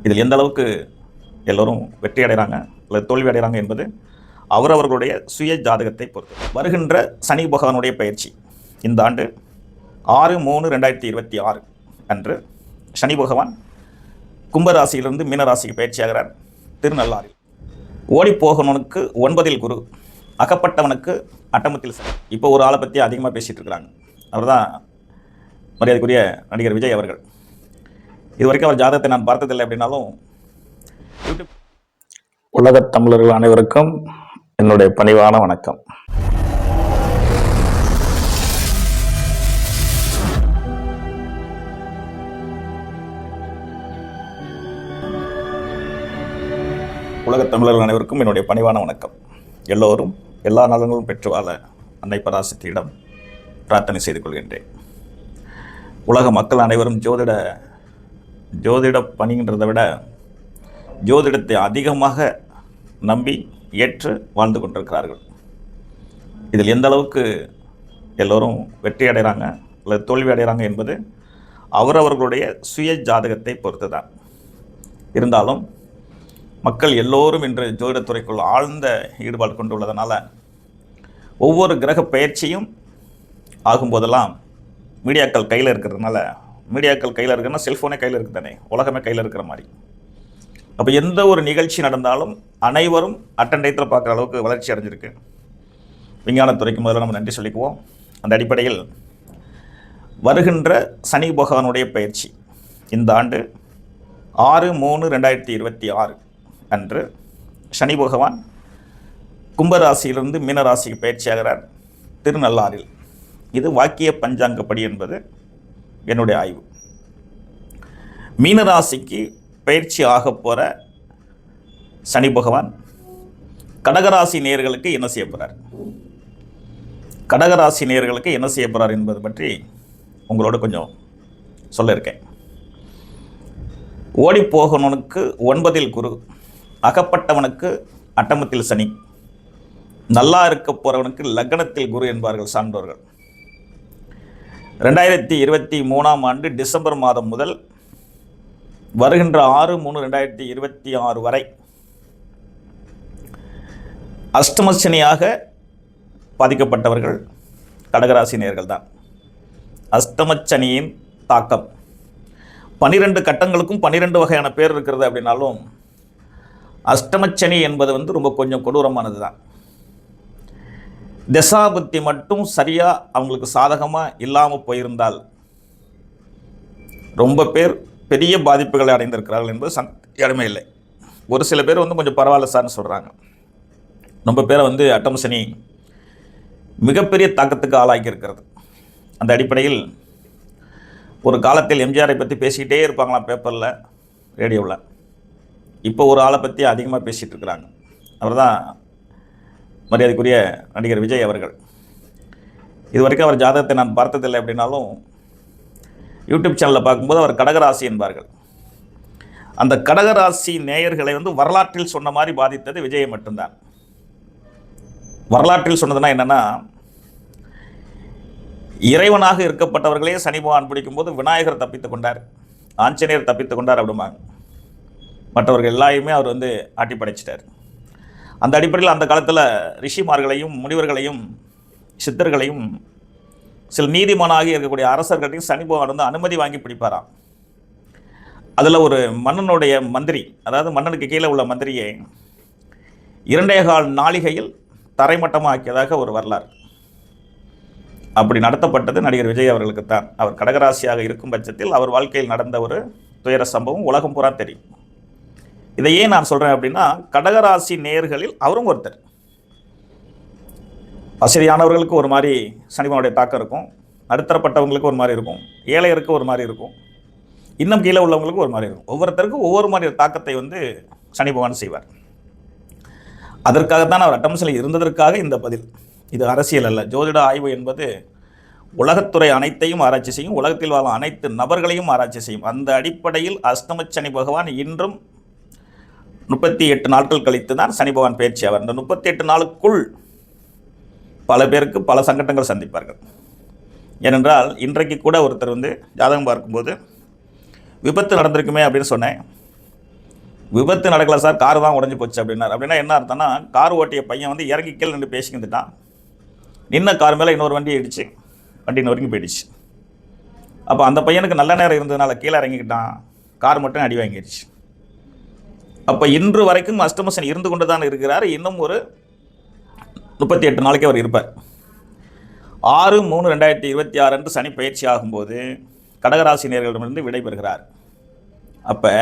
இதில் எந்த அளவுக்கு எல்லோரும் வெற்றி அடைகிறாங்க அல்லது தோல்வி அடைகிறாங்க என்பது அவரவர்களுடைய சுய ஜாதகத்தை பொறுத்து. வருகின்ற சனி பகவானுடைய பயிற்சி இந்த ஆண்டு 6/3/2026 அன்று சனி பகவான் கும்பராசியிலிருந்து மீனராசிக்கு பயிற்சியாகிறார். திருநள்ளாறில் ஓடிப்போகவனுக்கு 9இல் குரு, அகப்பட்டவனுக்கு அட்டமத்தில் சனி. இப்போ ஒரு ஆளை பற்றி அதிகமாக பேசிகிட்டு இருக்கிறாங்க. அவர் தான் மரியாதைக்குரிய நடிகர் விஜய் அவர்கள். இதுவரைக்கும் அவர் ஜாதகத்தை நான் பார்த்ததில்லை அப்படின்னாலும் யூடியூப் உலகத் தமிழர்கள் அனைவருக்கும் என்னுடைய பணிவான வணக்கம். உலகத் தமிழர்கள் அனைவருக்கும் என்னுடைய பணிவான வணக்கம். எல்லோரும் எல்லா நலன்களும் பெற்று வாழ அன்னை பராசக்தியிடம் பிரார்த்தனை செய்து கொள்கின்றேன். உலக மக்கள் அனைவரும் ஜோதிட பணின்றதை விட ஜோதிடத்தை அதிகமாக நம்பி ஏற்று வாழ்ந்து கொண்டிருக்கிறார்கள். இதில் எந்த அளவுக்கு எல்லோரும் வெற்றி அடைகிறாங்க அல்லது தோல்வி அடைகிறாங்க என்பது அவரவர்களுடைய சுய ஜாதகத்தை பொறுத்து தான். இருந்தாலும் மக்கள் எல்லோரும் இன்று ஜோதிடத்துறைக்குள் ஆழ்ந்த ஈடுபாடு கொண்டுள்ளதனால ஒவ்வொரு கிரக பயிற்சியும் ஆகும்போதெல்லாம் மீடியாக்கள் கையில் இருக்கிறதுனால, மீடியாக்கள் கையில் இருக்குன்னா செல்ஃபோனே கையில் இருக்குது தானே, உலகமே கையில் இருக்கிற மாதிரி. அப்போ எந்த ஒரு நிகழ்ச்சி நடந்தாலும் அனைவரும் அட்டண்டயத்தில் பார்க்குற அளவுக்கு வளர்ச்சி அடைஞ்சிருக்கு. விஞ்ஞானத்துறைக்கு முதல்ல நம்ம நன்றி சொல்லிக்குவோம். அந்த அடிப்படையில் வருகின்ற சனி பகவானுடைய பயிற்சி இந்த ஆண்டு 6/3/2026 அன்று சனி பகவான் கும்பராசியிலிருந்து மீனராசிக்கு பயிற்சியாகிறார். திருநள்ளாறில். இது வாக்கிய பஞ்சாங்கப்படி என்பது என்னுடைய ஆய்வு. மீனராசிக்கு பயிற்சி ஆக போகிற சனி பகவான் கடகராசி நேயர்களுக்கு என்ன செய்ய போகிறார், கடகராசி நேயர்களுக்கு என்ன செய்ய போகிறார் என்பது பற்றி உங்களோட கொஞ்சம் சொல்ல இருக்கேன். ஓடிப்போகவனுக்கு 9இல் குரு, அகப்பட்டவனுக்கு அட்டமத்தில் சனி, நல்லா இருக்க போகிறவனுக்கு லக்னத்தில் குரு என்பார்கள் சான்றோர்கள். 2023ஆம் ஆண்டு டிசம்பர் மாதம் முதல் வருகின்ற 6/3/2026 வரை அஷ்டமசனியாக பாதிக்கப்பட்டவர்கள் கடகராசி நேயர்கள் தான். அஷ்டமச்சனியின் தாக்கம் 12 கட்டங்களுக்கும் 12 வகையான பேர் இருக்கிறது. அப்படின்னாலும் அஷ்டமச்சனி என்பது ரொம்ப கொஞ்சம் கொடூரமானது தான். தசாபுத்தி மட்டும் சரியாக அவங்களுக்கு சாதகமாக இல்லாமல் போயிருந்தால் ரொம்ப பேர் பெரிய பாதிப்புகளை அடைந்திருக்கிறார்கள் என்பது இடமே இல்லை. ஒரு சில பேர் கொஞ்சம் பரவாயில்ல சார்னு சொல்கிறாங்க. ரொம்ப பேரை அட்டமசனி மிகப்பெரிய தாக்கத்துக்கு ஆளாக்கி இருக்கிறது. அந்த அடிப்படையில் ஒரு காலத்தில் எம்ஜிஆரை பற்றி பேசிக்கிட்டே இருப்பாங்களாம் பேப்பரில், ரேடியோவில். இப்போ ஒரு ஆளை பற்றி அதிகமாக பேசிகிட்டு இருக்கிறாங்க. அவர் தான் மரியாதைக்குரிய நடிகர் விஜய் அவர்கள். இதுவரைக்கும் அவர் ஜாதகத்தை நான் பார்த்ததில்லை அப்படின்னாலும் யூடியூப் சேனலில் பார்க்கும்போது அவர் கடகராசி என்பார்கள். அந்த கடகராசி நேயர்களை வரலாற்றில் சொன்ன மாதிரி பாதித்தது விஜயை மட்டும்தான். வரலாற்றில் சொன்னதுன்னா என்னென்னா, இறைவனாக இருக்கப்பட்டவர்களே சனி பகவான் பிடிக்கும்போது விநாயகர் தப்பித்து கொண்டார், ஆஞ்சநேயர் தப்பித்து கொண்டார் அப்படிம்பாங்க. மற்றவர்கள் எல்லாருமே அவர் ஆட்டி படைச்சிட்டார். அந்த அடிப்படையில் அந்த காலத்தில் ரிஷிமார்களையும் முனிவர்களையும் சித்தர்களையும் சில நீதிமானாகி இருக்கக்கூடிய அரசர்களையும் சனி பகவான் அனுமதி வாங்கி பிடிப்பாராம். அதில் ஒரு மன்னனுடைய மந்திரி, அதாவது மன்னனுக்கு கீழே உள்ள மந்திரியை 2.25 நாளிகையில் தரைமட்டமாக ஆக்கியதாக ஒரு வரலாறு. அப்படி நடத்தப்பட்டது நடிகர் விஜய் அவர்களுக்குத்தான். அவர் கடகராசியாக இருக்கும் பட்சத்தில் அவர் வாழ்க்கையில் நடந்த ஒரு துயர சம்பவம் உலகம் பூரா தெரியும். இதை ஏன் நான் சொல்கிறேன் அப்படின்னா, கடகராசி நேயர்களில் அவரும் ஒருத்தர். வசதியானவர்களுக்கு ஒரு மாதிரி சனிபகவானுடைய தாக்கம் இருக்கும், நடுத்தரப்பட்டவங்களுக்கு ஒரு மாதிரி இருக்கும், ஏழையருக்கு ஒரு மாதிரி இருக்கும், இன்னும் கீழே உள்ளவங்களுக்கு ஒரு மாதிரி இருக்கும். ஒவ்வொருத்தருக்கும் ஒவ்வொரு மாதிரி தாக்கத்தை சனி பகவான் செய்வார். அதற்காகத்தான் அவர் அட்டமசனில் இருந்ததற்காக இந்த பதில். இது அரசியல் அல்ல. ஜோதிட ஆய்வு என்பது உலகத்துறை அனைத்தையும் ஆராய்ச்சி செய்யும், உலகத்தில் வாழும் அனைத்து நபர்களையும் ஆராய்ச்சி செய்யும். அந்த அடிப்படையில் அஷ்டமச்சனி பகவான் இன்றும் 38 நாட்கள் கழித்து தான் சனி பகவான் பயிற்சி ஆவார். இந்த 38 நாளுக்குள் பல பேருக்கு பல சங்கடங்கள் சந்திப்பார்கள். ஏனென்றால் இன்றைக்கு கூட ஒருத்தர் ஜாதகம் பார்க்கும்போது விபத்து நடந்திருக்குமே அப்படின்னு சொன்னேன். விபத்து நடக்கல சார், கார் தான் உடஞ்சி போச்சு அப்படின்னார். அப்படின்னா என்ன அர்த்தம்னா, கார் ஓட்டிய பையன் வந்து இறங்கி கீழே நின்று பேசிக்கிட்டுட்டான். நின்ன கார் மேலே இன்னொரு வண்டி இடிச்சு வண்டி நொறுங்கி போயிடுச்சு. அப்போ அந்த பையனுக்கு நல்ல நேரம் இருந்ததுனால கீழே இறங்கிக்கிட்டான், கார் மட்டும் அடி வாங்கிடுச்சு. அப்போ இன்று வரைக்கும் அஷ்டம சனி இருந்து கொண்டு தான் இருக்கிறார். இன்னும் ஒரு 38 நாளைக்கு அவர் இருப்பார். 6/3/2026 அன்று சனி பயிற்சி ஆகும்போது கடகராசினியர்களிடமிருந்து விடைபெறுகிறார். அப்போ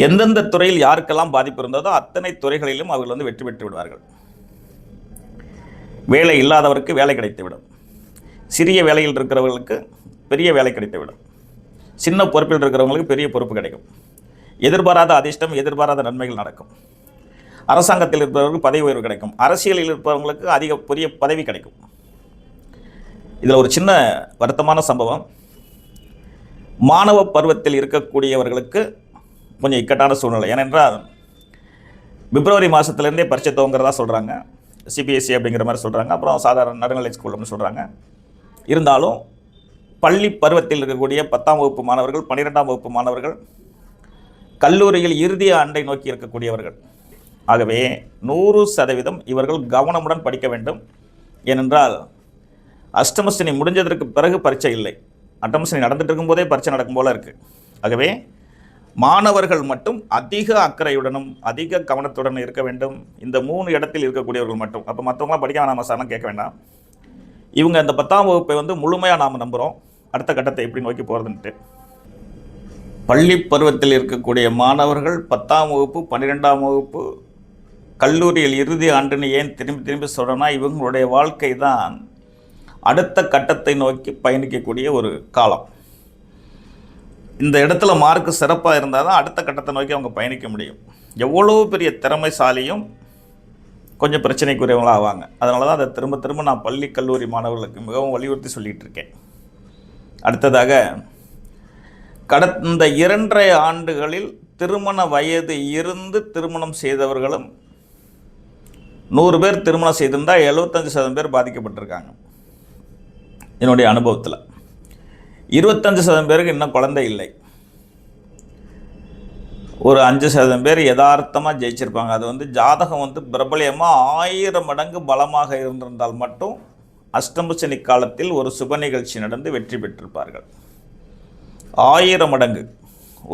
எந்தெந்த துறையில் யாருக்கெல்லாம் பாதிப்பு இருந்ததோ அத்தனை துறைகளிலும் அவர்கள் வந்து வெற்றி பெற்று விடுவார்கள். வேலை இல்லாதவருக்கு வேலை கிடைத்துவிடும். சிறிய வேலையில் இருக்கிறவர்களுக்கு பெரிய வேலை கிடைத்துவிடும். சின்ன பொறுப்பில் இருக்கிறவங்களுக்கு பெரிய பொறுப்பு கிடைக்கும். எதிர்பாராத அதிர்ஷ்டம், எதிர்பாராத நன்மைகள் நடக்கும். அரசாங்கத்தில் இருப்பவர்களுக்கு பதவி உயர்வு கிடைக்கும். அரசியலில் இருப்பவங்களுக்கு அதிக பெரிய பதவி கிடைக்கும். இதில் ஒரு சின்ன வருத்தமான சம்பவம், மாணவ பருவத்தில் இருக்கக்கூடியவர்களுக்கு கொஞ்சம் இக்கட்டான சூழ்நிலை. ஏனென்றால் பிப்ரவரி மாதத்துலேருந்தே பரீட்சை துவங்கிறதா சொல்கிறாங்க. சிபிஎஸ்சி அப்படிங்கிற மாதிரி சொல்கிறாங்க. அப்புறம் சாதாரண நடுநிலை ஸ்கூல் அப்படின்னு சொல்கிறாங்க. இருந்தாலும் பள்ளி பருவத்தில் இருக்கக்கூடிய 10ஆம் வகுப்பு மாணவர்கள், 12ஆம் வகுப்பு மாணவர்கள், கல்லூரியில் இறுதி ஆண்டை நோக்கி இருக்கக்கூடியவர்கள், ஆகவே 100% இவர்கள் கவனமுடன் படிக்க வேண்டும். ஏனென்றால் அஷ்டமசனி முடிஞ்சதற்கு பிறகு பரீட்சை இல்லை. அஷ்டமசனி நடந்துட்டு இருக்கும்போதே பரீட்சை நடக்கும் போல இருக்குது. ஆகவே மாணவர்கள் மட்டும் அதிக அக்கறையுடனும் அதிக கவனத்துடன் இருக்க வேண்டும். இந்த 3 இடத்தில் இருக்கக்கூடியவர்கள் மட்டும். அப்போ மற்றவங்களாம் படிக்க வேணாம் சார்லாம் கேட்க வேண்டாம். இவங்க இந்த 10ஆம் வகுப்பை வந்து முழுமையாக நாம் நம்புகிறோம், அடுத்த கட்டத்தை எப்படி நோக்கி போகிறதுன்ட்டு. பள்ளி பருவத்தில் இருக்கக்கூடிய மாணவர்கள் 10ஆம் வகுப்பு, 12ஆம் வகுப்பு, கல்லூரியில் இறுதி ஆண்டுன்னு ஏன் திரும்பி திரும்பி சொல்கிறேன்னா, இவங்களுடைய வாழ்க்கை தான் அடுத்த கட்டத்தை நோக்கி பயணிக்கக்கூடிய ஒரு காலம். இந்த இடத்துல மார்க்கு சிறப்பாக இருந்தால் தான் அடுத்த கட்டத்தை நோக்கி அவங்க பயணிக்க முடியும். எவ்வளோ பெரிய திறமைசாலியும் கொஞ்சம் பிரச்சனைக்குரியவங்களாக ஆவாங்க. அதனால தான் அதை திரும்ப திரும்ப நான் பள்ளி கல்லூரி மாணவர்களுக்கு மிகவும் வலியுறுத்தி சொல்லிகிட்டு இருக்கேன். அடுத்ததாக, கடந்த 2.5 ஆண்டுகளில் திருமண வயது இருந்து திருமணம் செய்தவர்களும் 100 பேர் திருமணம் செய்திருந்தால் 75% பேர் பாதிக்கப்பட்டிருக்காங்க. என்னுடைய அனுபவத்தில் 25% பேருக்கு இன்னும் குழந்தை இல்லை. ஒரு 5% பேர் யதார்த்தமாக ஜெயிச்சிருப்பாங்க. அது வந்து ஜாதகம் வந்து பிரபலியமாக 1000 மடங்கு பலமாக இருந்திருந்தால் மட்டும் அஷ்டம சனி காலத்தில் ஒரு சுப நிகழ்ச்சி நடந்து வெற்றி பெற்றிருப்பார்கள். 1000 மடங்கு,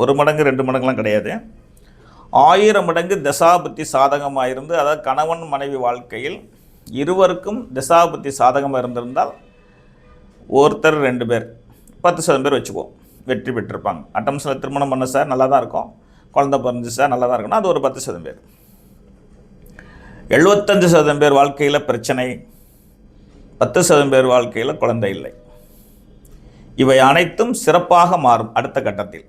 1 மடங்கு 2 மடங்குலாம் கிடையாது. 1000 மடங்கு தசாபுத்தி சாதகமாக இருந்து, அதாவது கணவன் மனைவி வாழ்க்கையில் இருவருக்கும் தசாபுத்தி சாதகமாக இருந்திருந்தால் ஒருத்தர் 2 பேர் 10% பேர் வச்சுக்குவோம், வெற்றி பெற்றிருப்பாங்க. அட்டம்ஸில் திருமணம் பண்ண சார் நல்லா தான் இருக்கும், குழந்தை பிறந்து சார் நல்லா தான் இருக்குன்னா அது ஒரு 10% பேர். 75% பேர் வாழ்க்கையில் பிரச்சனை, 10% பேர் வாழ்க்கையில் குழந்தை இல்லை. இவை அனைத்தும் சிறப்பாக மாறும் அடுத்த கட்டத்தில்.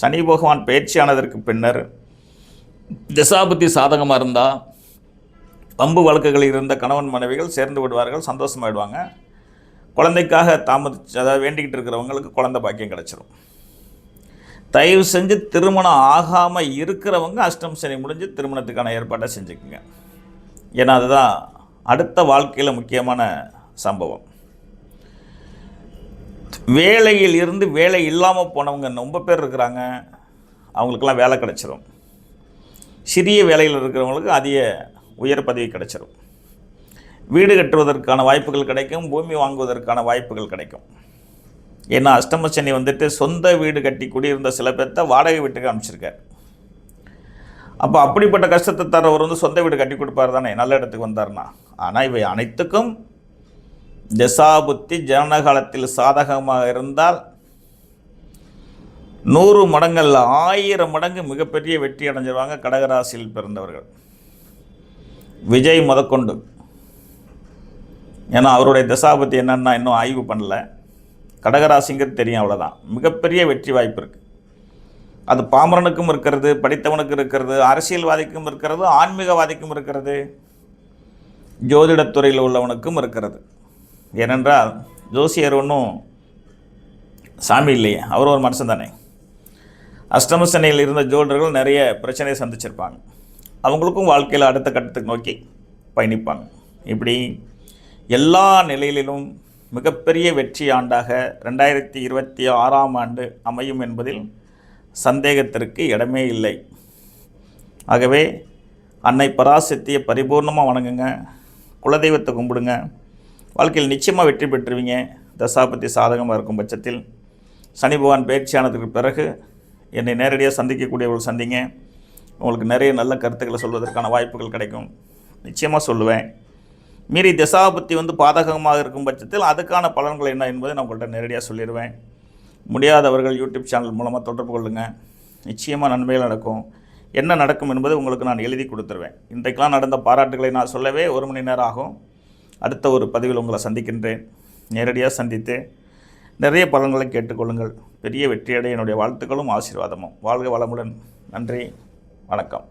சனி பகவான் பயிற்சியானதற்கு பின்னர் திசாபுத்தி சாதகமாக இருந்தால் வம்பு வழக்குகளில் இருந்த கணவன் மனைவிகள் சேர்ந்து விடுவார்கள், சந்தோஷமாகிடுவாங்க. குழந்தைக்காக அதாவது வேண்டிக்கிட்டு இருக்கிறவங்களுக்கு குழந்தை பாக்கியம் கிடச்சிரும். தயவு செஞ்சு திருமணம் ஆகாமல் இருக்கிறவங்க அஷ்டம சனி முடிஞ்சு திருமணத்துக்கான ஏற்பாட்டை செஞ்சுக்குங்க. ஏன்னா அதுதான் அடுத்த வாழ்க்கையில் முக்கியமான சம்பவம். வேலையில் இருந்து வேலை இல்லாமல் போனவங்க ரொம்ப பேர் இருக்கிறாங்க, அவங்களுக்கெல்லாம் வேலை கிடச்சிரும். சிறிய வேலையில் இருக்கிறவங்களுக்கு அதிக உயர் பதவி கிடச்சிரும். வீடு கட்டுவதற்கான வாய்ப்புகள் கிடைக்கும், பூமி வாங்குவதற்கான வாய்ப்புகள் கிடைக்கும். ஏன்னா அஷ்டம சனி வந்துட்டு சொந்த வீடு கட்டி குடியிருந்த சில பேர்த்த வாடகை வீட்டுக்கு அனுப்பிச்சிருக்கார். அப்போ அப்படிப்பட்ட கஷ்டத்தை தரவர் வந்து சொந்த வீடு கட்டி கொடுப்பார் தானே, நல்ல இடத்துக்கு வந்தார்னா. ஆனால் இவை அனைத்துக்கும் தசாபுத்தி ஜனகாலத்தில் சாதகமாக இருந்தால் 100 மடங்கல்ல 1000 மடங்கு மிகப்பெரிய வெற்றி அடைஞ்சிருவாங்க கடகராசியில் பிறந்தவர்கள். விஜய் முதற்கொண்டு, ஏன்னா அவருடைய தசாபுத்தி என்னன்னா இன்னும் ஆய்வு பண்ணல, கடகராசிங்கிறது தெரியும், அவ்வளோதான். மிகப்பெரிய வெற்றி வாய்ப்பு இருக்குது. அது பாமரனுக்கும் இருக்கிறது, படித்தவனுக்கும் இருக்கிறது, அரசியல்வாதிக்கும் இருக்கிறது, ஆன்மீகவாதிக்கும் இருக்கிறது, ஜோதிடத்துறையில் உள்ளவனுக்கும் இருக்கிறது. ஏனென்றால் ஜோசியர் ஒன்றும் சாமி இல்லையே, அவர் ஒரு மனுஷன் தானே. அஷ்டம சனியில் இருந்த ஜோதிடர்கள் நிறைய பிரச்சனையை சந்திச்சிருப்பாங்க, அவங்களுக்கும் வாழ்க்கையில் அடுத்த கட்டத்துக்கு நோக்கி பயணிப்பாங்க. இப்படி எல்லா நிலையிலும் மிகப்பெரிய வெற்றி ஆண்டாக 2026ஆம் ஆண்டு அமையும் என்பதில் சந்தேகத்திற்கு இடமே இல்லை. ஆகவே அன்னை பராசக்தியை பரிபூர்ணமாக வணங்குங்க, குலதெய்வத்தை கும்பிடுங்க. வாழ்க்கையில் நிச்சயமாக வெற்றி பெற்றுவீங்க. தசாபதி சாதகமாக இருக்கும் பட்சத்தில் சனி பகவான் பயிற்சியானதுக்கு பிறகு என்னை நேரடியாக சந்திக்கக்கூடியவர்கள் சந்திங்க. உங்களுக்கு நிறைய நல்ல கருத்துக்களை சொல்வதற்கான வாய்ப்புகள் கிடைக்கும். நிச்சயமாக சொல்லுவேன். மீறி தசாபத்தி பாதகமாக இருக்கும் பட்சத்தில் அதுக்கான பலன்கள் என்ன என்பதை நான் உங்கள்கிட்ட நேரடியாக சொல்லிடுவேன். முடியாதவர்கள் யூடியூப் சேனல் மூலமாக தொடர்பு கொள்ளுங்கள். நிச்சயமாக நன்மைகள் நடக்கும். என்ன நடக்கும் என்பதை உங்களுக்கு நான் எழுதி கொடுத்துருவேன். இன்றைக்கெலாம் நடந்த பாராட்டுகளை நான் சொல்லவே 1 மணி நேரம் ஆகும். அடுத்த ஒரு பதிவில் உங்களை சந்திக்கின்றேன். நேரடியாக சந்தித்து நிறைய பலன்களை கேட்டுக்கொள்ளுங்கள். பெரிய வெற்றியடைய என்னுடைய வாழ்த்துக்களும் ஆசீர்வாதமும். வாழ்க வளமுடன். நன்றி, வணக்கம்.